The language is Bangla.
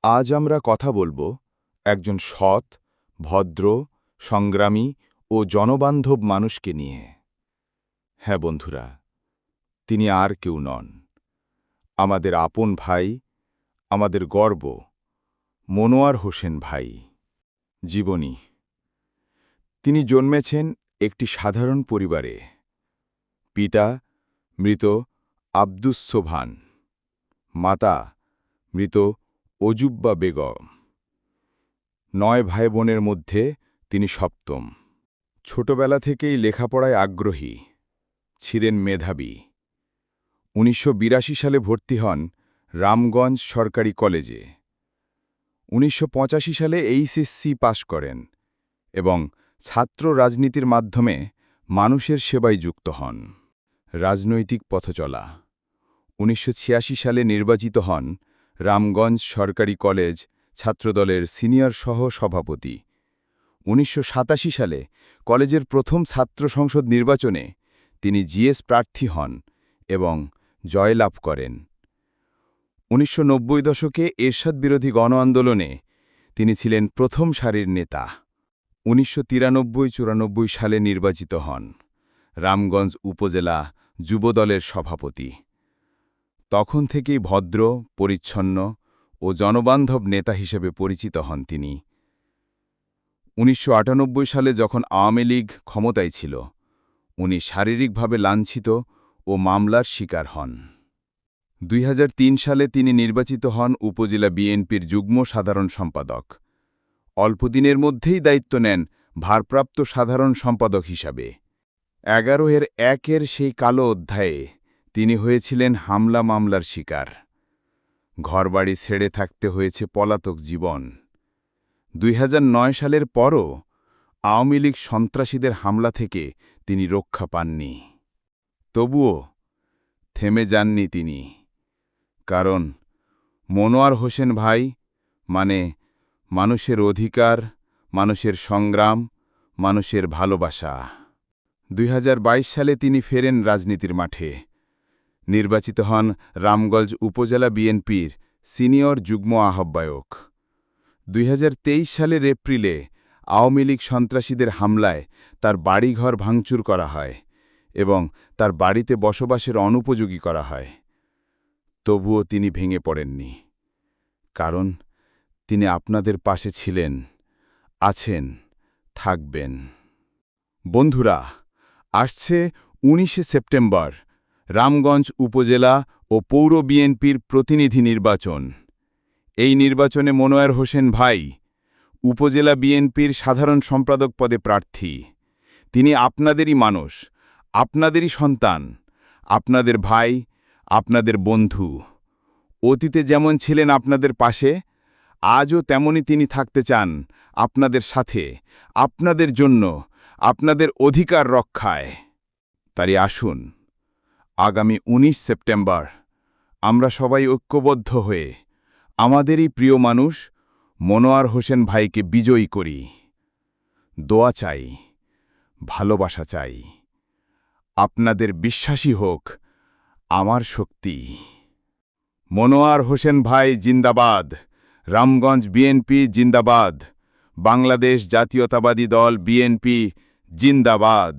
আজ আমরা কথা বলবো একজন সৎ, ভদ্র, সংগ্রামী ও জনবান্ধব মানুষকে নিয়ে। হ্যাঁ বন্ধুরা, তিনি আর কেউ নন, আমাদের আপন ভাই, আমাদের গর্ব, মনোয়ার হোসেন ভাই। জীবনী। তিনি জন্মেছেন একটি সাধারণ পরিবারে। পিতা মৃত আব্দুস সোবহান, মাতা মৃত অজুব্বা বেগম। 9 ভাই বোনের মধ্যে তিনি সপ্তম। ছোটবেলা থেকেই লেখাপড়ায় আগ্রহী, ছিলেন মেধাবী। 1982 সালে ভর্তি হন রামগঞ্জ সরকারি কলেজে। 1985 সালে এইচএসসি পাশ করেন এবং ছাত্র রাজনীতির মাধ্যমে মানুষের সেবায় যুক্ত হন। রাজনৈতিক পথচলা। 1986 সালে নির্বাচিত হন রামগঞ্জ সরকারি কলেজ ছাত্রদলের সিনিয়র সহ-সভাপতি। 1987 সালে কলেজের প্রথম ছাত্র সংসদ নির্বাচনে তিনি জিএস প্রার্থী হন এবং জয়লাভ করেন। 1990 দশকে এরশাদ বিরোধী গণ আন্দোলনে তিনি ছিলেন প্রথম সারির নেতা। 1993-94 সালে নির্বাচিত হন রামগঞ্জ উপজেলা যুবদলের সভাপতি। তখন থেকেই ভদ্র, পরিচ্ছন্ন ও জনবান্ধব নেতা হিসেবে পরিচিত হন তিনি। 1998 সালে যখন আওয়ামী লীগ ক্ষমতায় ছিল, উনি শারীরিকভাবে লাঞ্ছিত ও মামলার শিকার হন। 2003 সালে তিনি নির্বাচিত হন উপজেলা বিএনপির যুগ্ম সাধারণ সম্পাদক। অল্পদিনের মধ্যেই দায়িত্ব নেন ভারপ্রাপ্ত সাধারণ সম্পাদক হিসাবে। 11-1 সেই কালো অধ্যায়ে তিনি হয়েছিলেন হামলা মামলার শিকার। ঘরবাড়ি ছেড়ে থাকতে হয়েছে পলাতক জীবন। 2009 সালের পরও আওয়ামী লীগ সন্ত্রাসীদের হামলা থেকে তিনি রক্ষা পাননি। তবুও থেমে যাননি তিনি, কারণ মনোয়ার হোসেন ভাই মানে মানুষের অধিকার, মানুষের সংগ্রাম, মানুষের ভালোবাসা। 2022 সালে তিনি ফেরেন রাজনীতির মাঠে। নির্বাচিত হন রামগঞ্জ উপজেলা বিএনপির সিনিয়র যুগ্ম আহ্বায়ক। 2023 সালের এপ্রিলে আওয়ামী লীগ সন্ত্রাসীদের হামলায় তার বাড়িঘর ভাঙচুর করা হয় এবং তার বাড়িতে বসবাসের অনুপযোগী করা হয়। তবুও তিনি ভেঙে পড়েননি, কারণ তিনি আপনাদের পাশে ছিলেন, আছেন, থাকবেন। বন্ধুরা, আসছে 19 সেপ্টেম্বর রামগঞ্জ উপজেলা ও পৌর বিএনপির প্রতিনিধি নির্বাচন। এই নির্বাচনে মনোয়ার হোসেন ভাই উপজেলা বিএনপির সাধারণ সম্পাদক পদে প্রার্থী। তিনি আপনাদেরই মানুষ, আপনাদেরই সন্তান, আপনাদের ভাই, আপনাদের বন্ধু। অতীতে যেমন ছিলেন আপনাদের পাশে, আজও তেমনই তিনি থাকতে চান আপনাদের সাথে, আপনাদের জন্য, আপনাদের অধিকার রক্ষায়। তাই আসুন, আগামী 19 সেপ্টেম্বর আমরা সবাই ঐক্যবদ্ধ হয়ে আমাদেরই প্রিয় মানুষ মনোয়ার হোসেন ভাইকে বিজয়ী করি। দোয়া চাই, ভালোবাসা চাই। আপনাদের বিশ্বাসী হোক আমার শক্তি। মনোয়ার হোসেন ভাই জিন্দাবাদ। রামগঞ্জ বিএনপি জিন্দাবাদ। বাংলাদেশ জাতীয়তাবাদী দল বিএনপি জিন্দাবাদ।